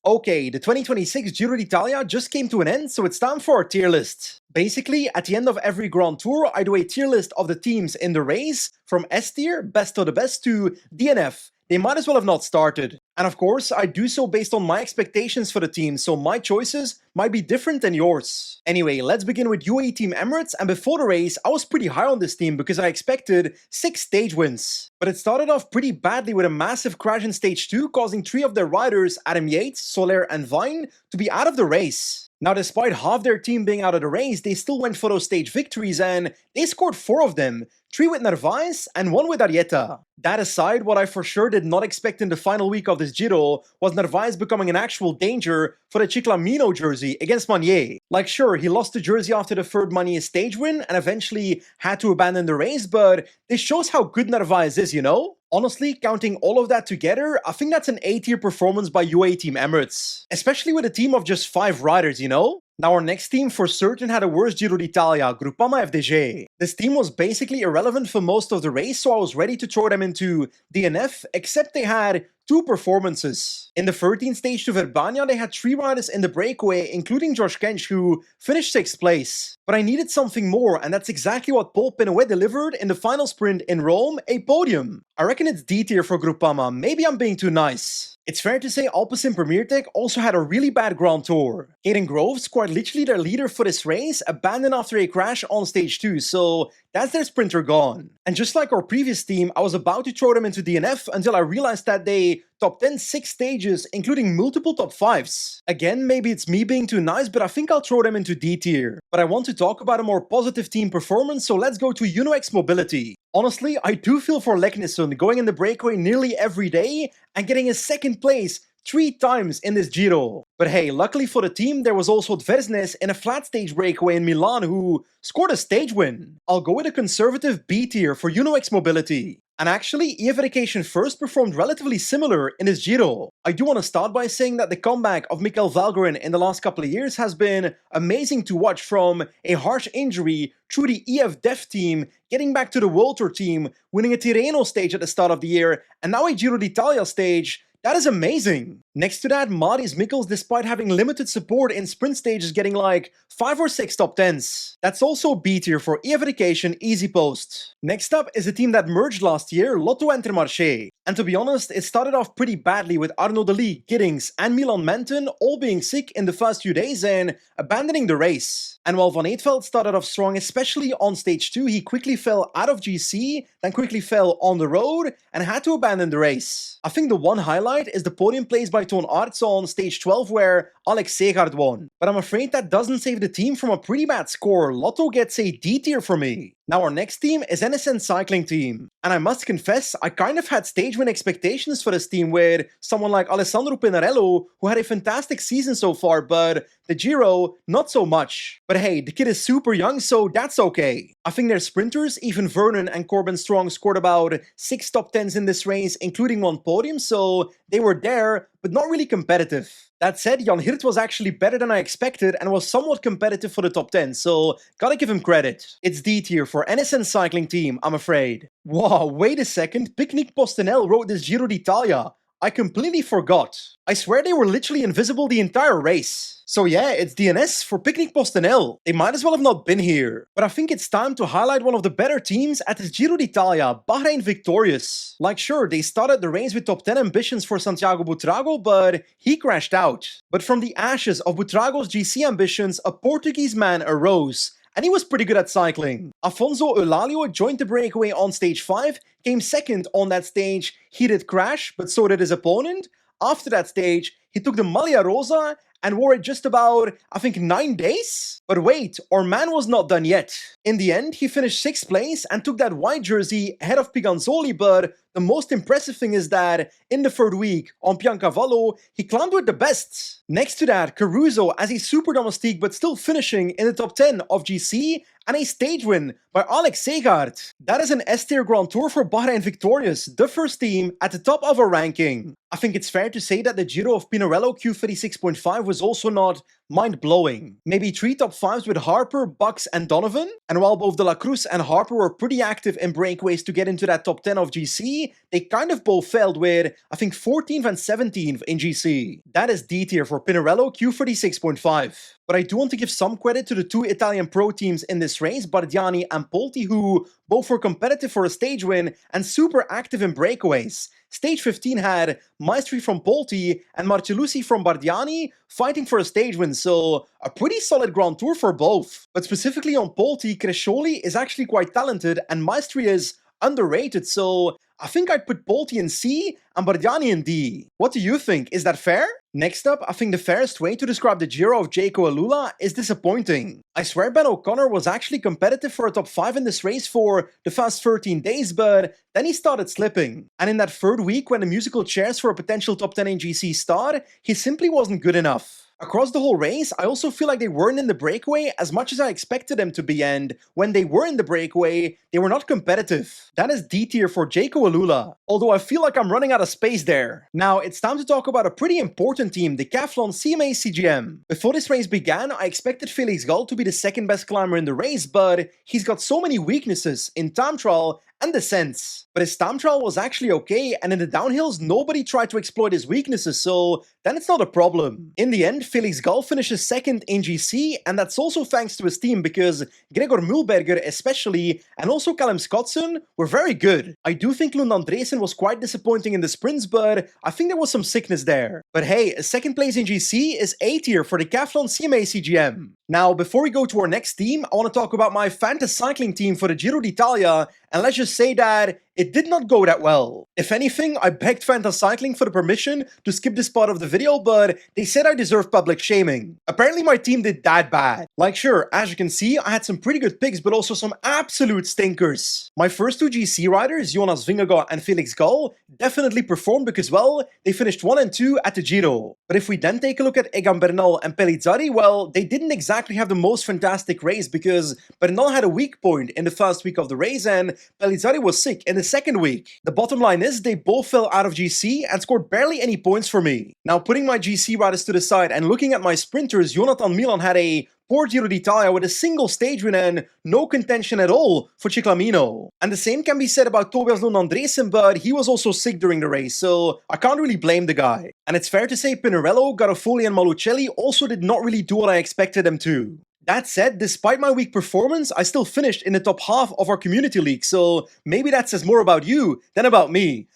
Okay, the 2026 Giro d'Italia just came to an end, so it's time for our tier list. Basically, at the end of every Grand Tour, I do a tier list of the teams in the race, from S tier, best of the best, to DNF. They might as well have not started. And of course, I do so based on my expectations for the team, so my choices might be different than yours. Anyway, let's begin with UAE Team Emirates, and before the race, I was pretty high on this team because I expected 6 stage wins. But it started off pretty badly with a massive crash in stage 2, causing 3 of their riders, Adam Yates, Soler and Vine, to be out of the race. Now, despite half their team being out of the race, they still went for those stage victories, and they scored 4 of them, 3 with Narvaez and 1 with Arrieta. That aside, what I for sure did not expect in the final week of this Giro was Narvaez becoming an actual danger for the Ciclamino jersey against Manier. Like, sure, he lost the jersey after the third Manier stage win and eventually had to abandon the race, but this shows how good Narvaez is, you know? Honestly, counting all of that together, I think that's an A-tier performance by UAE Team Emirates. Especially with a team of just 5 riders, you know? Now our next team for certain had a worse Giro d'Italia, Groupama-FDJ. This team was basically irrelevant for most of the race, so I was ready to throw them into DNF, except they had 2 performances. In the 13th stage to Verbania, they had 3 riders in the breakaway, including Josh Kench, who finished 6th place. But I needed something more, and that's exactly what Paul Pinouet delivered in the final sprint in Rome, a podium. I reckon it's D tier for Groupama, maybe I'm being too nice. It's fair to say Alpecin-Premier-Tech also had a really bad Grand Tour. Hayden Groves, quite literally their leader for this race, abandoned after a crash on stage 2, so that's their sprinter gone. And just like our previous team, I was about to throw them into DNF until I realized that they top 10 6 stages, including multiple top 5s. Again, maybe it's me being too nice, but I think I'll throw them into D tier. But I want to talk about a more positive team performance, so let's go to UNOX Mobility. Honestly, I do feel for Leknesson going in the breakaway nearly every day and getting a 2nd place 3 times in this Giro. But hey, luckily for the team, there was also Dversnes in a flat stage breakaway in Milan who scored a stage win. I'll go with a conservative B tier for UNOX Mobility. And actually, Education First performed relatively similar in this Giro. I do want to start by saying that the comeback of Mikel Valgren in the last couple of years has been amazing to watch, from a harsh injury through the EF Dev team, getting back to the World Tour team, winning a Tirreno stage at the start of the year, and now a Giro d'Italia stage. That is amazing. Next to that, Maurice Mikkels, despite having limited support in sprint stages, getting like 5 or 6 top 10s. That's also B tier for Education-EasyPost. Next up is a team that merged last year, Lotto Intermarché. And to be honest, it started off pretty badly with Arnaud Delis, Giddings and Milan Menton all being sick in the first few days and abandoning the race. And while Van Eetveld started off strong, especially on stage 2, he quickly fell out of GC, then quickly fell on the road and had to abandon the race. I think the one highlight is the podium place by Toon Aerts on stage 12 where Alex Segaard won. But I'm afraid that doesn't save the team from a pretty bad score. Lotto gets a D tier for me. Now our next team is NSN Cycling Team. And I must confess, I kind of had stage win expectations for this team with someone like Alessandro Pinarello, who had a fantastic season so far, but the Giro, not so much. But hey, the kid is super young, so that's okay. I think their sprinters, even Vernon and Corbin Strong, scored about 6 top 10s in this race, including 1 podium, so they were there, but not really competitive. That said, Jan Hirt was actually better than I expected and was somewhat competitive for the top 10, so gotta give him credit. It's D tier for NSN Cycling Team, I'm afraid. Wow, wait a second, Picnic Postenel wrote this Giro d'Italia. I completely forgot. I swear they were literally invisible the entire race. So yeah, it's DNS for Picnic Postenel. They might as well have not been here. But I think it's time to highlight one of the better teams at this Giro d'Italia, Bahrain Victorious. Like sure, they started the race with top 10 ambitions for Santiago Buitrago, but he crashed out. But from the ashes of Buitrago's GC ambitions, a Portuguese man arose. And he was pretty good at cycling. Afonso Eulalio joined the breakaway on stage 5, came 2nd on that stage. He did crash, but so did his opponent. After that stage, he took the Maglia Rosa and wore it just about, I think, 9 days? But wait, our man was not done yet. In the end, he finished 6th place and took that white jersey ahead of Piganzoli, but the most impressive thing is that in the 3rd week, on Piancavallo, he climbed with the best. Next to that, Caruso as a super domestique but still finishing in the top 10 of GC, and a stage win by Alex Segaard. That is an S-tier Grand Tour for Bahrain Victorious, the first team at the top of our ranking. I think it's fair to say that the Giro of Pinarello Q36.5 was also not mind-blowing. Maybe 3 top 5s with Harper, Bucks and Donovan, and while both De La Cruz and Harper were pretty active in breakaways to get into that top 10 of GC, they kind of both failed with, I think, 14th and 17th in GC. That is D tier for Pinarello Q36.5. But I do want to give some credit to the 2 Italian pro teams in this race, Bardiani and Polti, who both were competitive for a stage win and super active in breakaways. Stage 15 had Maestri from Polti and Marcellusi from Bardiani fighting for a stage win, so a pretty solid Grand Tour for both. But specifically on Polti, Crescioli is actually quite talented and Maestri is underrated, so I think I'd put Polti in C and Bardiani in D. What do you think? Is that fair? Next up, I think the fairest way to describe the Giro of Jayco AlUla is disappointing. I swear Ben O'Connor was actually competitive for a top 5 in this race for the first 13 days, but then he started slipping. And in that third week when the musical chairs for a potential top 10 in GC start, he simply wasn't good enough. Across the whole race, I also feel like they weren't in the breakaway as much as I expected them to be, and when they were in the breakaway, they were not competitive. That is D tier for Jayco AlUla, although I feel like I'm running out of space there. Now, it's time to talk about a pretty important team, Decathlon CMA CGM. Before this race began, I expected Felix Gall to be the second best climber in the race, but he's got so many weaknesses in time trial and descents. But his time trial was actually okay, and in the downhills nobody tried to exploit his weaknesses, so then it's not a problem. In the end, Felix Gall finishes second in GC, and that's also thanks to his team, because Gregor Mühlberger especially, and also Callum Scottson, were very good. I do think Lund Andresen was quite disappointing in the sprints, but I think there was some sickness there. But hey, a second place in GC is A tier for Decathlon CMA CGM. Now, before we go to our next team, I want to talk about my fantasy cycling team for the Giro d'Italia, and let's just say that it did not go that well. If anything, I begged Fantasy Cycling for the permission to skip this part of the video, but they said I deserve public shaming. Apparently my team did that bad. Like sure, as you can see, I had some pretty good picks, but also some absolute stinkers. My first 2 GC riders, Jonas Vingegaard and Felix Gall, definitely performed because, well, they finished 1 and 2 at the Giro. But if we then take a look at Egan Bernal and Pellizzari, well, they didn't exactly have the most fantastic race because Bernal had a weak point in the first week of the race and Pellizzari was sick in the second week. The bottom line is they both fell out of GC and scored barely any points for me. Now, putting my GC riders to the side and looking at my sprinters, Jonathan Milan had a poor Giro d'Italia with a single stage win and no contention at all for Ciclamino. And the same can be said about Tobias Lund Andresen, but he was also sick during the race, so I can't really blame the guy. And it's fair to say Pinarello, Garofoli and Malucelli also did not really do what I expected them to. That said, despite my weak performance, I still finished in the top half of our community league, so maybe that says more about you than about me.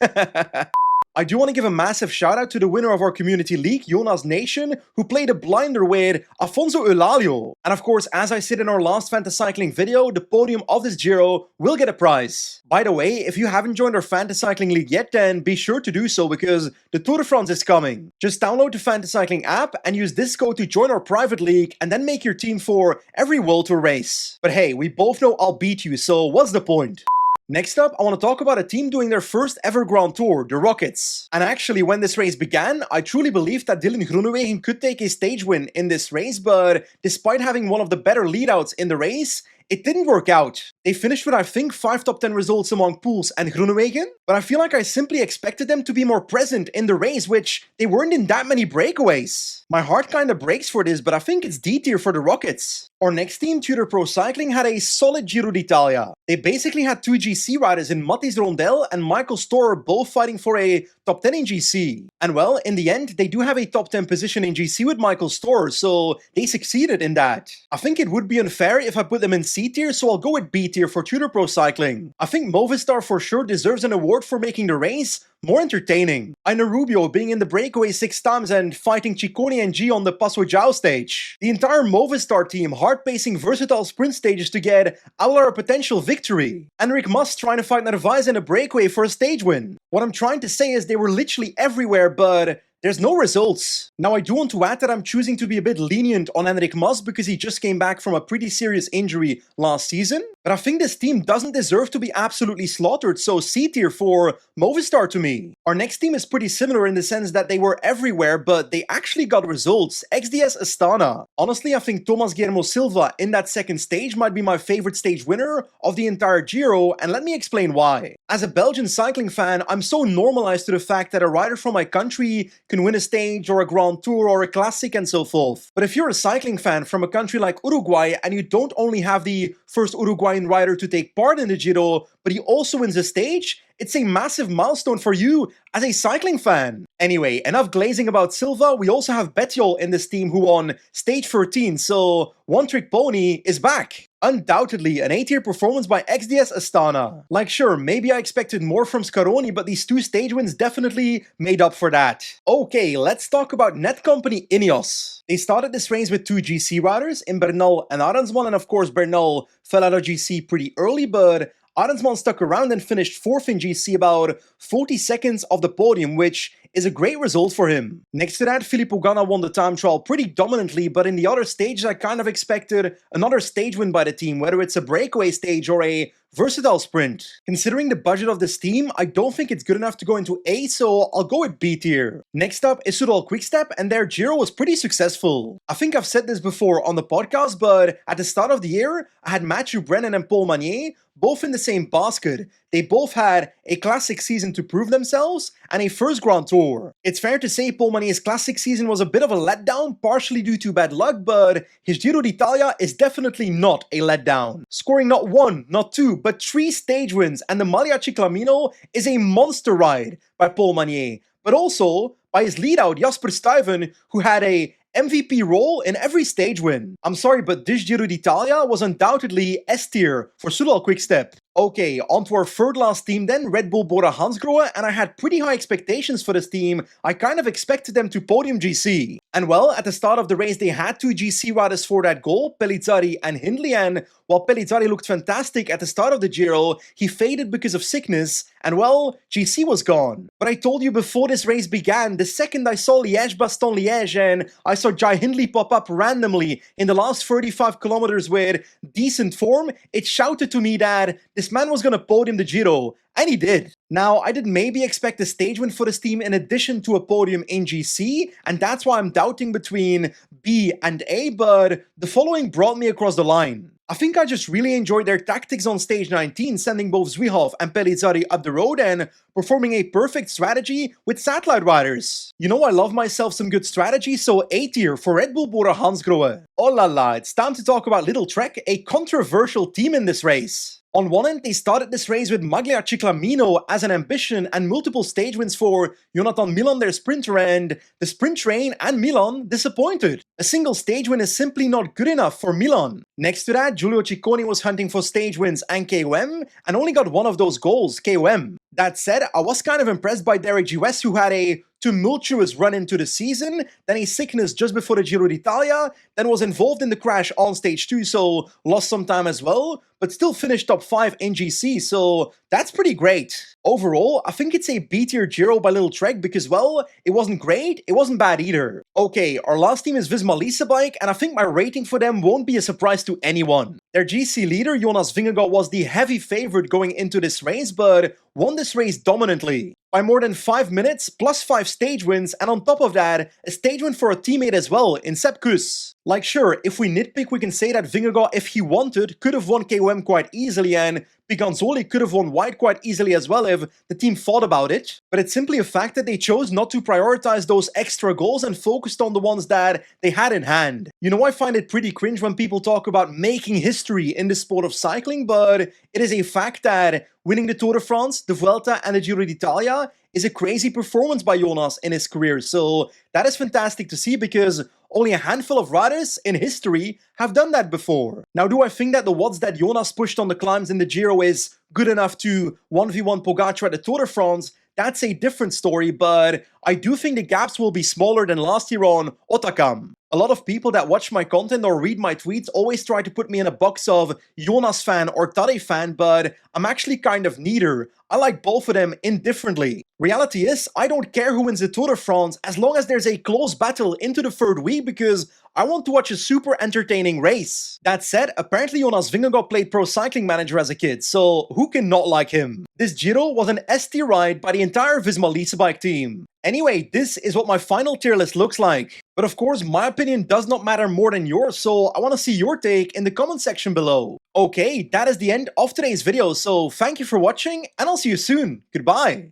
I do want to give a massive shout out to the winner of our community league, Jonas Nation, who played a blinder with Afonso Eulalio. And of course, as I said in our last Fantasy Cycling video, the podium of this Giro will get a prize. By the way, if you haven't joined our Fantasy Cycling League yet, then be sure to do so because the Tour de France is coming. Just download the Fantasy Cycling app and use this code to join our private league and then make your team for every World Tour race. But hey, we both know I'll beat you, so what's the point? Next up, I want to talk about a team doing their first ever Grand Tour, the Rockets. And actually, when this race began, I truly believed that Dylan Groenewegen could take a stage win in this race, but despite having one of the better leadouts in the race, it didn't work out. They finished with, I think, 5 top 10 results among Poels and Groenewegen, but I feel like I simply expected them to be more present in the race, which they weren't in that many breakaways. My heart kinda breaks for this, but I think it's D tier for the Rockets. Our next team, Tudor Pro Cycling, had a solid Giro d'Italia. They basically had 2 GC riders in Mathis Rondel and Michael Storer both fighting for a top 10 in GC. And well, in the end, they do have a top 10 position in GC with Michael Storer, so they succeeded in that. I think it would be unfair if I put them in C tier, so I'll go with B tier for Tudor Pro Cycling. I think Movistar for sure deserves an award for making the race more entertaining. I know Rubio being in the breakaway 6 times and fighting Ciccone and G on the Passo Giao stage. The entire Movistar team hard-pacing versatile sprint stages to get AlUla a potential victory. And Rick Mas trying to fight Narvaez in a breakaway for a stage win. What I'm trying to say is they were literally everywhere, but there's no results. Now, I do want to add that I'm choosing to be a bit lenient on Enric Mas because he just came back from a pretty serious injury last season. But I think this team doesn't deserve to be absolutely slaughtered, so C tier for Movistar to me. Our next team is pretty similar in the sense that they were everywhere, but they actually got results. XDS Astana. Honestly, I think Thomas Guillermo Silva in that second stage might be my favorite stage winner of the entire Giro, and let me explain why. As a Belgian cycling fan, I'm so normalized to the fact that a rider from my country can win a stage or a Grand Tour or a Classic and so forth. But if you're a cycling fan from a country like Uruguay and you don't only have the first Uruguayan rider to take part in the Giro, but he also wins a stage, it's a massive milestone for you as a cycling fan. Anyway, enough glazing about Silva, we also have Bettiol in this team who won stage 13, so One Trick Pony is back. Undoubtedly an A-tier performance by XDS Astana. Like sure, maybe I expected more from Scaroni, but these two stage wins definitely made up for that. Okay, let's talk about net company INEOS. They started this race with two GC riders in Bernal and Arensman, and of course Bernal fell out of GC pretty early, but Arensman stuck around and finished 4th in GC, about 40 seconds off the podium, which is a great result for him. Next to that, Filippo Ganna won the time trial pretty dominantly, but in the other stages I kind of expected another stage win by the team, whether it's a breakaway stage or a versatile sprint. Considering the budget of this team, I don't think it's good enough to go into A, so I'll go with B tier. Next up is Soudal Quick-Step, and their Giro was pretty successful. I think I've said this before on the podcast, but at the start of the year, I had Matthew Brennan and Paul Magnier both in the same basket. They both had a classic season to prove themselves and a first Grand Tour. It's fair to say Paul Magnier's classic season was a bit of a letdown, partially due to bad luck, but his Giro d'Italia is definitely not a letdown. Scoring not one, not two, but 3 stage wins, and the Maglia Ciclamino is a monster ride by Paul Magnier, but also by his lead-out Jasper Stuyven, who had a MVP role in every stage win. I'm sorry, but this Giro d'Italia was undoubtedly S tier for Soudal Quick-Step. Okay, on to our third last team then, Red Bull-BORA-hansgrohe, and I had pretty high expectations for this team. I kind of expected them to podium GC. And well, at the start of the race they had 2 GC riders for that goal, Pellizzari and Hindley, and while Pellizzari looked fantastic at the start of the Giro, he faded because of sickness, and well, GC was gone. But I told you before this race began, the second I saw Liège-Bastogne-Liège and I saw Jai Hindley pop up randomly in the last 35 kilometers with decent form, it shouted to me that this man was gonna podium the Giro, and he did. Now, I did maybe expect a stage win for this team in addition to a podium in GC, and that's why I'm doubting between B and A, but the following brought me across the line. I think I just really enjoyed their tactics on stage 19, sending both Zwihov and Pellizzari up the road and performing a perfect strategy with satellite riders. You know I love myself some good strategy, so A tier for Red Bull-BORA-hansgrohe. Oh la la, it's time to talk about Lidl-Trek, a controversial team in this race. On one end, they started this race with Maglia Ciclamino as an ambition and multiple stage wins for Jonathan Milan, their sprinter, and the sprint train and Milan disappointed. A single stage win is simply not good enough for Milan. Next to that, Giulio Ciccone was hunting for stage wins and KOM, and only got one of those goals, KOM. That said, I was kind of impressed by Derek G.West, who had a tumultuous run into the season, then a sickness just before the Giro d'Italia, then was involved in the crash on stage 2, so lost some time as well, but still finished top 5 in GC, so that's pretty great. Overall, I think it's a B tier Giro by Lidl-Trek because, well, it wasn't great, it wasn't bad either. Okay, our last team is Visma-Lease bike, and I think my rating for them won't be a surprise to anyone. Their GC leader, Jonas Vingegaard, was the heavy favorite going into this race, but won this race dominantly. By more than 5 minutes, plus 5 stage wins, and on top of that, a stage win for a teammate as well, in Sepp Kuss. Like sure, if we nitpick, we can say that Vingegaard, if he wanted, could have won KOM quite easily, and Picanzoli could have won wide quite easily as well if the team thought about it, but it's simply a fact that they chose not to prioritize those extra goals and focused on the ones that they had in hand. You know, I find it pretty cringe when people talk about making history in the sport of cycling, but it is a fact that winning the Tour de France, the Vuelta and the Giro d'Italia is a crazy performance by Jonas in his career, so that is fantastic to see because only a handful of riders in history have done that before. Now, do I think that the watts that Jonas pushed on the climbs in the Giro is good enough to 1v1 Pogacar at the Tour de France? That's a different story, but I do think the gaps will be smaller than last year on Otakam. A lot of people that watch my content or read my tweets always try to put me in a box of Jonas fan or Tadej fan, but I'm actually kind of neither. I like both of them indifferently. Reality is, I don't care who wins the Tour de France as long as there's a close battle into the third week because I want to watch a super entertaining race. That said, apparently Jonas Vingegaard played Pro Cycling Manager as a kid, so who can not like him? This Giro was an S-tier ride by the entire Visma-Lease bike team. Anyway, this is what my final tier list looks like. But of course, my opinion does not matter more than yours, so I want to see your take in the comment section below. Okay, that is the end of today's video, so thank you for watching, and I'll see you soon. Goodbye!